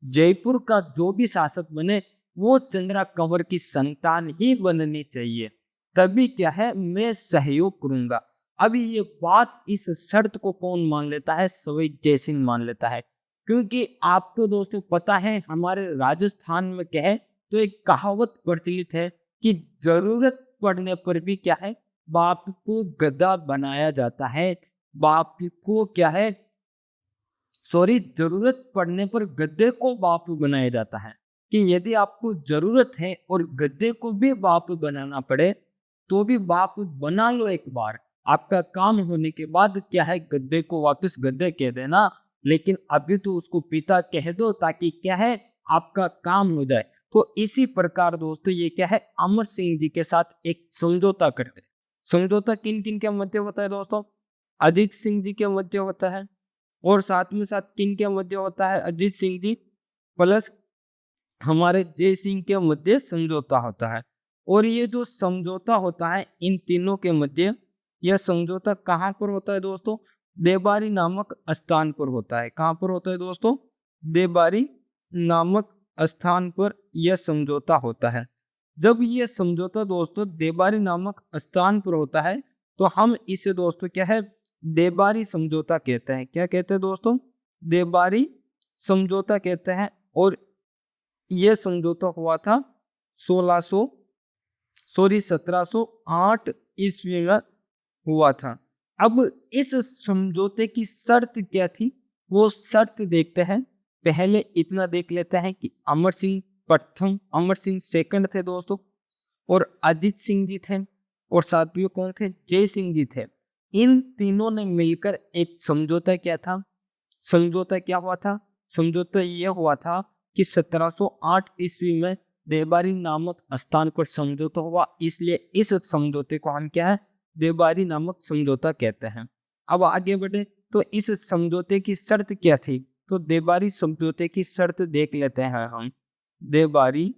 जयपुर का जो भी शासक बने वो चंद्रा कंवर की संतान ही बननी चाहिए, तभी क्या है मैं सहयोग करूंगा। अभी ये बात, इस शर्त को कौन मान लेता है, सवाई जय सिंह मान लेता है। क्योंकि आपको दोस्तों पता है हमारे राजस्थान में क्या है तो एक कहावत प्रचलित है कि जरूरत पड़ने पर भी क्या है, बाप को गधा बनाया जाता है। बाप को क्या है, सॉरी, जरूरत पड़ने पर गधे को बाप बनाया जाता है। कि यदि आपको जरूरत है और गधे को भी बाप बनाना पड़े तो भी बाप बना लो एक बार। आपका काम होने के बाद क्या है, गधे को वापस गधे कह देना, लेकिन अभी तो उसको पिता कह दो ताकि क्या है, आपका काम हो जाए। तो इसी प्रकार दोस्तों ये क्या है, अमर सिंह जी के साथ एक समझौता करते हैं। समझौता किन किन के मध्य होता है दोस्तों, अजीत सिंह जी के मध्य होता है, और साथ में साथ किन के मध्य होता है, अजीत सिंह जी प्लस हमारे जय सिंह के मध्य समझौता होता है। और ये जो समझौता होता है इन तीनों के मध्य, यह समझौता कहाँ पर होता है दोस्तों, देबारी नामक स्थान पर होता है। कहाँ पर होता है दोस्तों, देबारी नामक स्थान पर यह समझौता होता है। जब यह समझौता दोस्तों देबारी नामक स्थान पर होता है तो हम इसे दोस्तों क्या है, देबारी समझौता कहते हैं। क्या कहते हैं दोस्तों, देबारी समझौता कहते हैं। और यह समझौता हुआ था 1708 ईस्वी में हुआ था। अब इस समझौते की शर्त क्या थी, वो शर्त देखते हैं। पहले इतना देख लेते हैं कि अमर सिंह प्रथम, अमर सिंह सेकंड थे दोस्तों, और अजीत सिंह जी थे, और साथ में कौन थे, जय सिंह जी थे। इन तीनों ने मिलकर एक समझौता किया था। समझौता क्या हुआ था, समझौता यह हुआ था कि 1708 ईस्वी में देबारी नामक स्थान पर समझौता हुआ, इसलिए इस समझौते को हम क्या है, देबारी नामक समझौता कहते हैं। अब आगे बढ़े तो इस समझौते की शर्त क्या थी, तो देबारी समझौते की शर्त देख लेते हैं हम। देबारी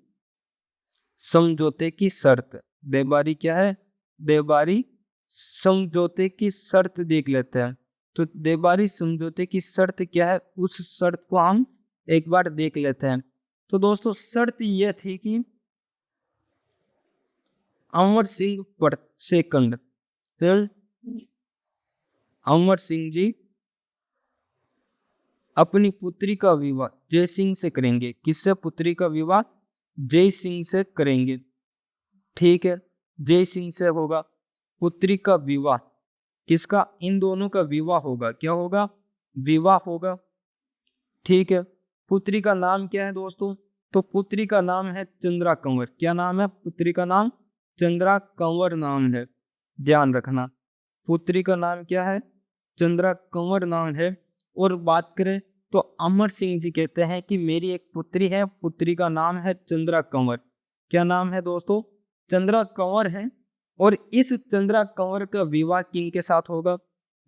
समझौते की शर्त, देबारी क्या है, देबारी समझौते की शर्त देख लेते हैं। तो देबारी समझौते की शर्त क्या है, उस शर्त को हम एक बार देख लेते हैं। तो दोस्तों शर्त यह थी कि अमर सिंह सेकंड, अमर सिंह जी अपनी पुत्री का विवाह जय सिंह से करेंगे। किससे पुत्री का विवाह, जय सिंह से करेंगे। ठीक है, जय सिंह से होगा पुत्री का विवाह। किसका, इन दोनों का विवाह होगा। क्या होगा, विवाह होगा। ठीक है, पुत्री का नाम क्या है दोस्तों, तो पुत्री का नाम है चंद्रा कंवर। क्या नाम है, पुत्री का नाम चंद्रा कंवर नाम है, ध्यान रखना। पुत्री का नाम क्या है, चंद्रा कंवर नाम है। और बात करें तो अमर सिंह जी कहते हैं कि मेरी एक पुत्री है, पुत्री का नाम है चंद्रा कंवर। क्या नाम है दोस्तों, चंद्रा कंवर है। और इस चंद्रा कंवर का विवाह किन के साथ होगा,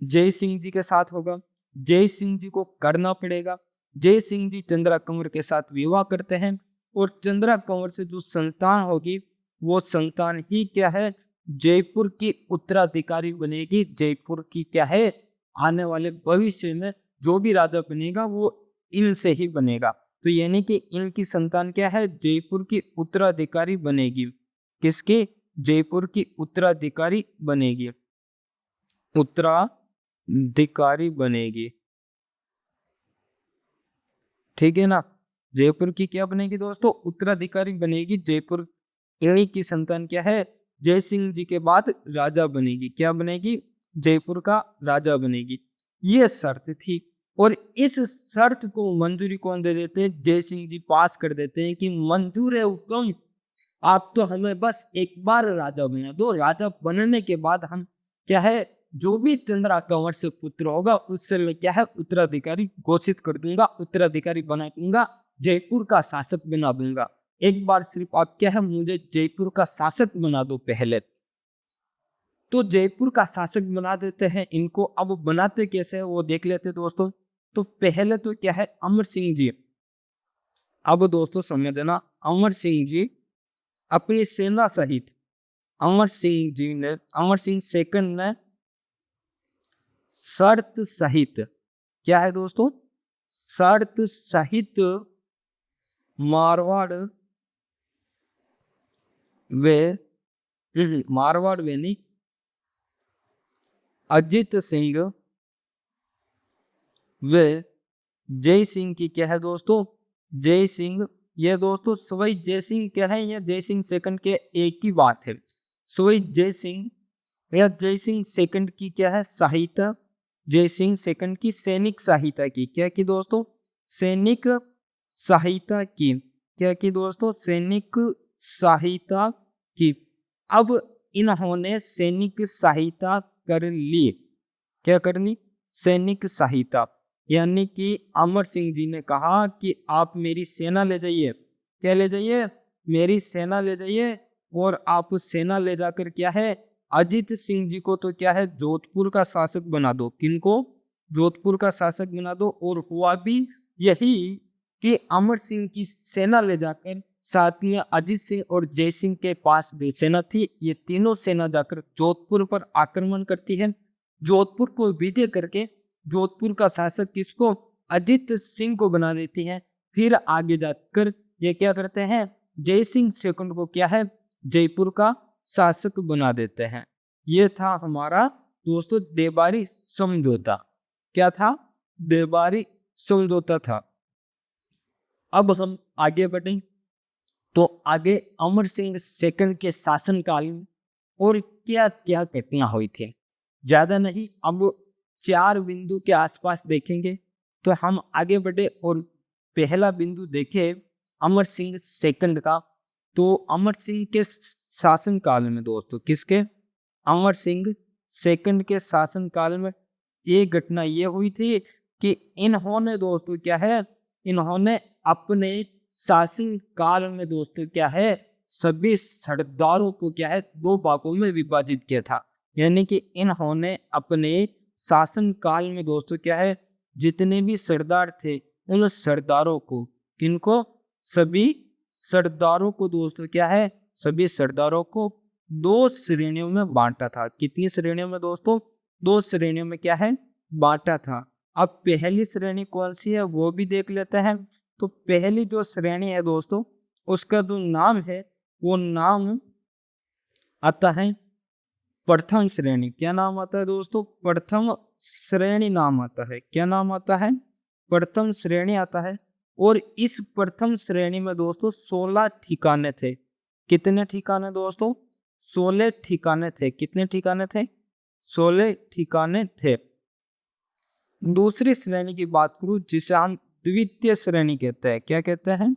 जय सिंह जी के साथ होगा। जय सिंह जी को करना पड़ेगा। जय सिंह जी चंद्रा कंवर के साथ विवाह करते हैं, और चंद्रा कंवर से जो संतान होगी वो संतान ही क्या है, जयपुर की उत्तराधिकारी बनेगी। जयपुर की क्या है, आने वाले भविष्य में जो भी राजा बनेगा वो इनसे ही बनेगा। तो यानी कि इनकी संतान क्या है, जयपुर की उत्तराधिकारी बनेगी। किसके, जयपुर की उत्तराधिकारी बनेगी, उत्तराधिकारी बनेगी। ठीक है ना, जयपुर की क्या बनेगी दोस्तों, उत्तराधिकारी बनेगी। जयपुर इन्हीं की संतान क्या है, जय सिंह जी के बाद राजा बनेगी। क्या बनेगी, जयपुर का राजा बनेगी। ये शर्त थी। और इस शर्त को मंजूरी कौन दे देते हैं, जय सिंह जी पास कर देते हैं कि मंजूर है हुक्म, आप तो हमें बस एक बार राजा बना दो। राजा बनने के बाद हम क्या है, जो भी चंद्रा कंवर से पुत्र होगा उससे मैं क्या है, उत्तराधिकारी घोषित कर दूंगा, उत्तराधिकारी बना दूंगा, जयपुर का शासक बना दूंगा। एक बार सिर्फ आप क्या है, मुझे जयपुर का शासक बना दो पहले। तो जयपुर का शासक बना देते हैं इनको। अब बनाते कैसे है वो देख लेते दोस्तों। तो पहले तो क्या है, अमर सिंह जी, अब दोस्तों समझ देना, अमर सिंह जी अपनी सेना सहित, अमर सिंह जी ने, अमर सिंह सेकंड ने शर्त सहित, क्या है दोस्तों, शर्त सहित मारवाड़ वे नहीं, अजित सिंह वे जय सिंह की क्या है दोस्तों, जय सिंह ये दोस्तों सवाई जयसिंह क्या है, या जयसिंह सेकंड के एक ही बात है। सवाई जयसिंह या जयसिंह सेकंड की क्या है सहायता, जयसिंह सेकंड की सैनिक सहायता की, क्या की दोस्तों, सैनिक सहायता की, क्या की दोस्तों, सैनिक सहायता की। अब इन्होंने सैनिक सहायता कर ली, क्या कर ली, सैनिक सहायता। यानी कि अमर सिंह जी ने कहा कि आप मेरी सेना ले जाइए, क्या ले जाइए, मेरी सेना ले जाइए, और आप सेना ले जाकर क्या है अजीत सिंह जी को तो क्या है जोधपुर का शासक बना दो। किनको, जोधपुर का शासक बना दो। और हुआ भी यही कि अमर सिंह की सेना ले जाकर साथ में अजीत सिंह और जय सिंह के पास जो सेना थी, ये तीनों सेना जाकर जोधपुर पर आक्रमण करती है। जोधपुर को विजय करके जोधपुर का शासक किसको, अजीत सिंह को बना देती है। फिर आगे जाकर ये क्या करते हैं, जय सिंह सेकंड को क्या है जयपुर का शासक बना देते हैं। ये था हमारा दोस्तों देबारी समझौता। क्या था, देबारी समझौता था। अब हम आगे बढ़े तो आगे अमर सिंह सेकंड के शासनकाल में और क्या क्या घटना हुई थी, ज्यादा नहीं, अब 4 बिंदु के आसपास देखेंगे। तो हम आगे बढ़े और पहला बिंदु देखे अमर सिंह सेकंड का। तो अमर सिंह के शासनकाल में दोस्तों, किसके, अमर सिंह सेकंड के शासनकाल में एक घटना ये हुई थी कि इन्होंने दोस्तों क्या है, इन्होंने अपने शासन काल में दोस्तों क्या है सभी सरदारों को क्या है 2 भागों में विभाजित किया था। यानी कि इन्होंने अपने शासन काल में दोस्तों क्या है जितने भी सरदार थे उन सरदारों को, किनको, सभी सरदारों को दोस्तों क्या है, सभी सरदारों को 2 श्रेणियों में बांटा था। कितनी श्रेणियों में दोस्तों, 2 श्रेणियों में क्या है बांटा था। अब पहली श्रेणी कौन सी है वो भी देख लेते हैं। तो पहली जो श्रेणी है दोस्तों उसका जो नाम है वो नाम आता है प्रथम श्रेणी। क्या नाम आता है दोस्तों, प्रथम श्रेणी नाम आता है। क्या नाम आता है, प्रथम श्रेणी आता है। और इस प्रथम श्रेणी में दोस्तों 16 ठिकाने थे। कितने ठिकाने दोस्तों, 16 ठिकाने थे। कितने ठिकाने थे, 16 ठिकाने थे। दूसरी श्रेणी की बात करूं जिसे हम द्वितीय श्रेणी कहते हैं। क्या कहते हैं,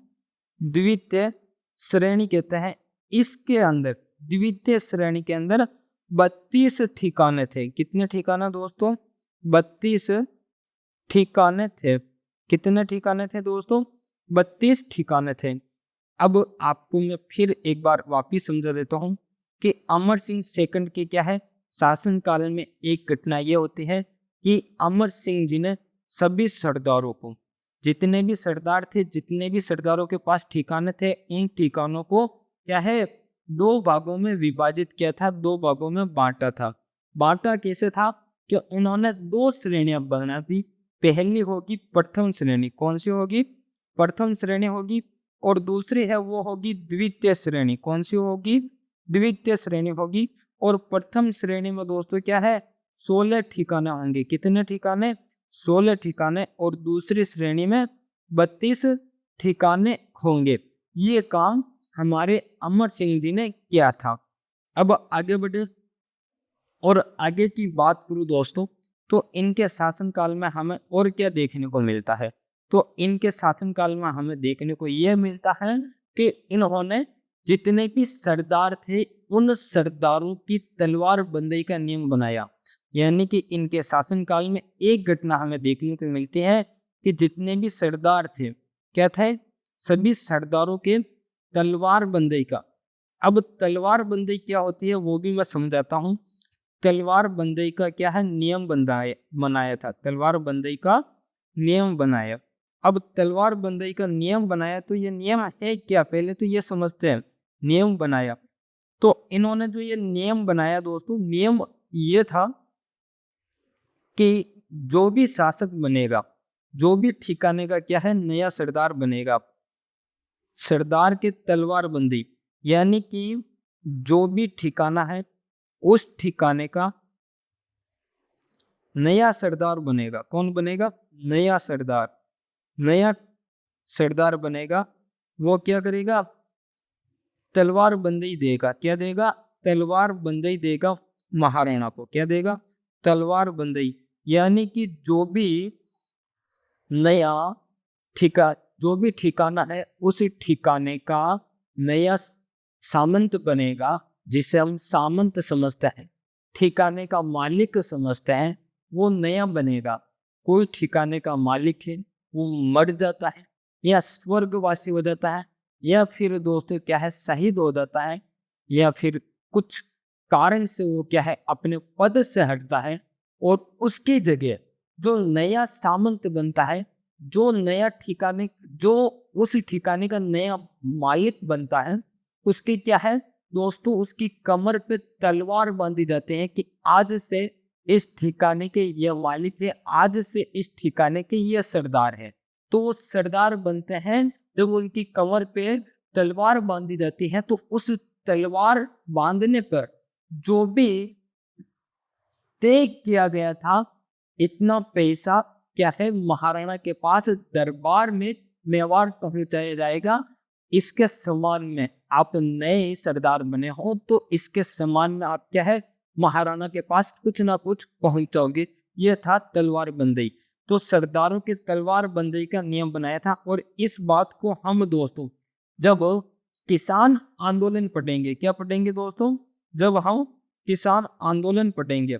द्वितीय श्रेणी कहते हैं। इसके अंदर द्वितीय श्रेणी के अंदर 32 ठिकाने थे। कितने ठिकाने दोस्तों, 32 ठिकाने थे। कितने ठिकाने थे दोस्तों, 32 ठिकाने थे। अब आपको मैं फिर एक बार वापिस समझा देता हूं कि अमर सिंह सेकंड के क्या है शासन काल में एक घटना यह होती है कि अमर सिंह जी ने सभी सरदारों को, जितने भी सरदार थे, जितने भी सरदारों के पास ठिकाने थे, इन ठिकानों को क्या है 2 भागों में विभाजित किया था, 2 भागों में बांटा था। बांटा कैसे था कि उन्होंने 2 श्रेणियां बना दी। पहली होगी प्रथम श्रेणी, कौन सी होगी, प्रथम श्रेणी होगी। और दूसरी है वो होगी द्वितीय श्रेणी। कौन सी होगी, द्वितीय श्रेणी होगी। और प्रथम श्रेणी में दोस्तों क्या है 16 ठिकाने होंगे। कितने ठिकाने, 16 ठिकाने। और दूसरी श्रेणी में 32 ठिकाने होंगे। ये काम हमारे अमर सिंह जी ने किया था। अब आगे बढ़े और आगे की बात करूं दोस्तों तो इनके शासनकाल में हमें और क्या देखने को मिलता है। तो इनके शासनकाल में हमें देखने को यह मिलता है कि इन्होंने जितने भी सरदार थे उन सरदारों की तलवार बंदी का नियम बनाया। यानी कि इनके शासनकाल में एक घटना हमें देखने को मिलती है कि जितने भी सरदार थे क्या थे, सभी सरदारों के तलवार बंदी का। अब तलवार बंदी क्या होती है वो भी मैं समझाता हूँ। तलवार बंदी का क्या है नियम बनाया था। तलवार बंदी का नियम बनाया। अब तलवार बंदी का नियम बनाया तो ये नियम है क्या, पहले तो ये समझते हैं। नियम बनाया तो इन्होंने जो ये नियम बनाया दोस्तों, नियम ये था कि जो भी शासक बनेगा, जो भी ठिकाने का क्या है नया सरदार बनेगा, सरदार की तलवार बंदी, यानी कि जो भी ठिकाना है उस ठिकाने का नया सरदार बनेगा। कौन बनेगा, नया सरदार, नया सरदार बनेगा। वो क्या करेगा, तलवार बंदी देगा। क्या देगा, तलवार बंदी देगा महाराणा को। क्या देगा, तलवार बंदी। यानी कि जो भी नया जो भी ठिकाना है उस ठिकाने का नया सामंत बनेगा, जिसे हम सामंत समझते हैं, ठिकाने का मालिक समझते हैं, वो नया बनेगा। कोई ठिकाने का मालिक है वो मर जाता है या स्वर्गवासी हो जाता है, या फिर दोस्तों क्या है शहीद हो जाता है, या फिर कुछ कारण से वो क्या है अपने पद से हटता है, और उसकी जगह जो नया सामंत बनता है, जो नया ठिकाने जो उस ठिकाने का नया मालिक बनता है, उसकी क्या है दोस्तों, उसकी कमर पे तलवार बांधी जाती है कि आज से इस ठिकाने के ये मालिक है, आज से इस ठिकाने के ये सरदार है। तो वो सरदार बनते हैं जब उनकी कमर पे तलवार बांधी जाती है। तो उस तलवार बांधने पर जो भी तय किया गया था, इतना पैसा क्या है महाराणा के पास दरबार में मेवाड़ पहुंचाया जाएगा। इसके सम्मान में आप नए सरदार बने हो तो इसके सम्मान में आप क्या है महाराणा के पास कुछ ना कुछ पहुंचाओगे। यह था तलवार बंदी। तो सरदारों की तलवार बंदी का नियम बनाया था। और इस बात को हम दोस्तों जब किसान आंदोलन पढ़ेंगे, क्या पढ़ेंगे दोस्तों, जब हम किसान आंदोलन पढ़ेंगे,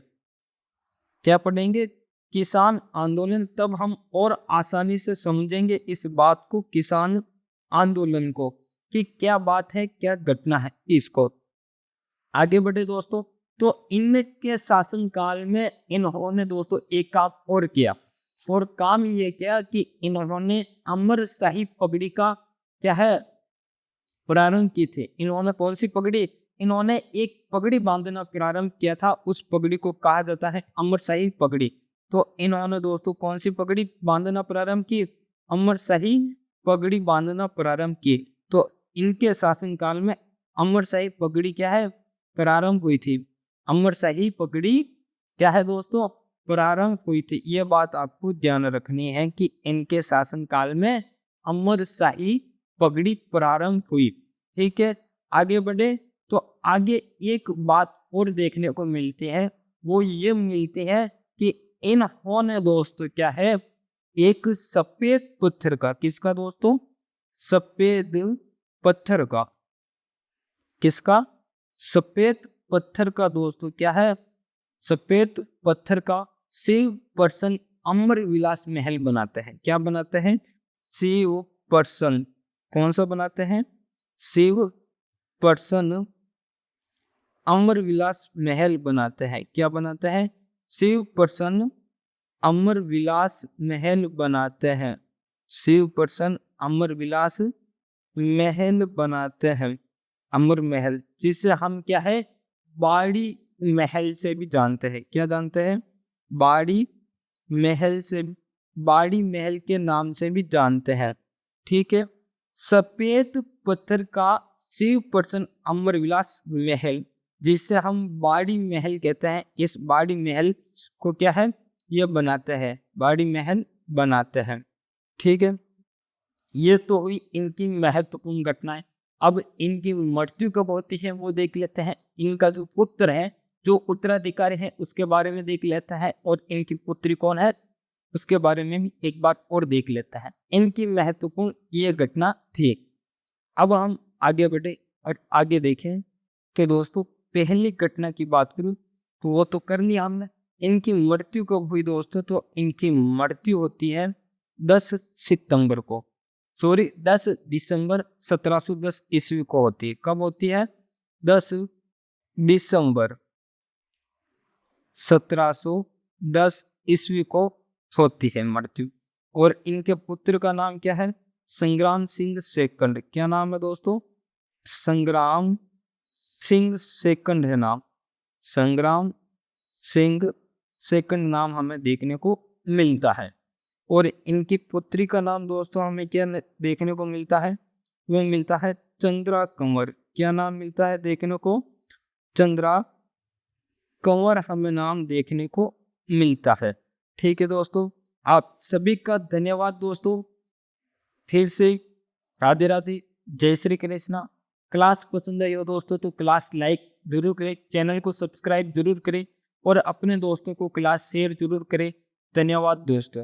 क्या पढ़ेंगे, किसान आंदोलन, तब हम और आसानी से समझेंगे इस बात को, किसान आंदोलन को, कि क्या बात है, क्या घटना है। इसको आगे बढ़े दोस्तों। तो इनके शासन काल में इन्होंने दोस्तों एक काम और किया, और काम ये किया कि इन्होंने अमरशाही पगड़ी का क्या है प्रारंभ की थी। इन्होंने कौन सी पगड़ी, इन्होंने एक पगड़ी बांधना प्रारंभ किया था, उस पगड़ी को कहा जाता है अमरशाही पगड़ी। तो इन्होंने दोस्तों कौन सी पगड़ी बांधना प्रारंभ की, अमरशाही पगड़ी बांधना प्रारंभ की। तो इनके शासनकाल में अमरशाही पगड़ी क्या है प्रारंभ हुई थी, अमरशाही पगड़ी क्या है दोस्तों प्रारंभ हुई थी। यह बात आपको ध्यान रखनी है कि इनके शासनकाल में अमरशाही पगड़ी प्रारंभ हुई। ठीक है, आगे बढ़े। तो आगे एक बात और देखने को मिलती है, वो ये मिलती है कि इन्होंने दोस्तों क्या है एक सफेद पत्थर का, किसका दोस्तों, सफेद पत्थर का, किसका, सफेद पत्थर का दोस्तों क्या है, सफेद पत्थर का शिव प्रसन्न अमर विलास महल बनाते हैं। क्या बनाते हैं, शिव प्रसन्न, कौन सा बनाते हैं, शिव प्रसन्न अमर विलास महल बनाते हैं। क्या बनाते हैं, शिव प्रसन्न अमर विलास महल बनाते हैं, शिव प्रसन्न अमर विलास महल बनाते हैं, अमर महल, जिसे हम क्या है बाड़ी महल से भी जानते हैं। क्या जानते हैं, बाड़ी महल से, बाड़ी महल के नाम से भी जानते हैं। ठीक है, सफेद पत्थर का शिव प्रसन्न अमर विलास महल, जिसे हम बाड़ी महल कहते हैं, इस बाड़ी महल को क्या है ये बनाते हैं, बाड़ी महल बनाते हैं। ठीक है, ये तो हुई इनकी महत्वपूर्ण घटनाएं। अब इनकी मृत्यु कब होती है वो देख लेते हैं। इनका जो पुत्र है, जो उत्तराधिकारी है, उसके बारे में देख लेता है, और इनकी पुत्री कौन है उसके बारे में भी एक बार और देख लेता है। इनकी महत्वपूर्ण ये घटना थी। अब हम आगे बढ़े और आगे देखें कि दोस्तों पहली घटना की बात करूं तो वो तो कर लिया हमने। इनकी मृत्यु कब हुई दोस्तों, तो इनकी मृत्यु होती है 10 सितंबर को, सॉरी 10 दिसंबर 1710 ईस्वी को होती है। कब होती है, 10 दिसंबर 1710 ईस्वी को होती है मृत्यु। और इनके पुत्र का नाम क्या है, संग्राम सिंह सेकंड। क्या नाम है दोस्तों, संग्राम सिंह सेकंड है नाम, संग्राम सिंह सेकंड नाम हमें देखने को मिलता है। और इनकी पुत्री का नाम दोस्तों हमें क्या देखने को मिलता है, वो मिलता है चंद्रा कंवर। क्या नाम मिलता है देखने को, चंद्रा कंवर हमें नाम देखने को मिलता है। ठीक है दोस्तों, आप सभी का धन्यवाद दोस्तों। फिर से राधे राधे। जय श्री कृष्णा। क्लास पसंद आई हो दोस्तों तो क्लास लाइक जरूर करें, चैनल को सब्सक्राइब जरूर करें और अपने दोस्तों को क्लास शेयर जरूर करें। धन्यवाद दोस्तों।